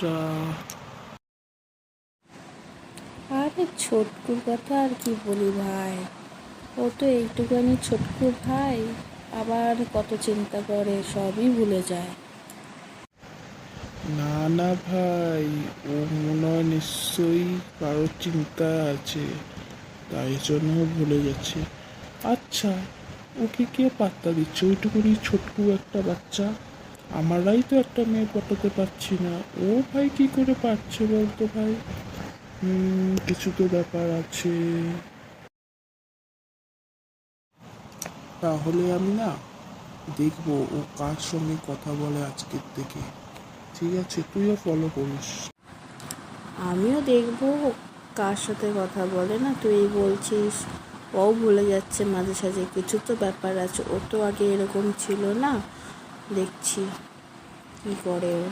Tata. আরে ছোটকুর কথা আর কি বলি ভাই, ও তো একটুখানি ছোটকু ভাই, আবার কত চিন্তা করে, সবই ভুলে যায়। না না ভাই, ও মনে হয় নিশ্চয়ই কারোর চিন্তায় আছে, তাই জন্য ভুলে যাচ্ছে। আচ্ছা, ওকে কে পাত্তা দিচ্ছে? ওইটুকুনি ছোটকু একটা বাচ্চা, আমরাই তো একটা মেয়ে পটাতে পারছি না, ও ভাই কি করে পারছে বলতো ভাই? কিছু তো ব্যাপার আছে। তাহলে আমি না দেখবো ও কার সঙ্গে কথা বলে আজকের থেকে। ঠিক আছে, তুইও ফলো করিস। আমিও দেখবো কার সাথে কথা বলে। না তুই বলছিস ও ভুলে যাচ্ছে মাঝে সাঝে, কিছু তো ব্যাপার আছে, ও তো আগে এরকম ছিল না। দেখছি কি করে ও।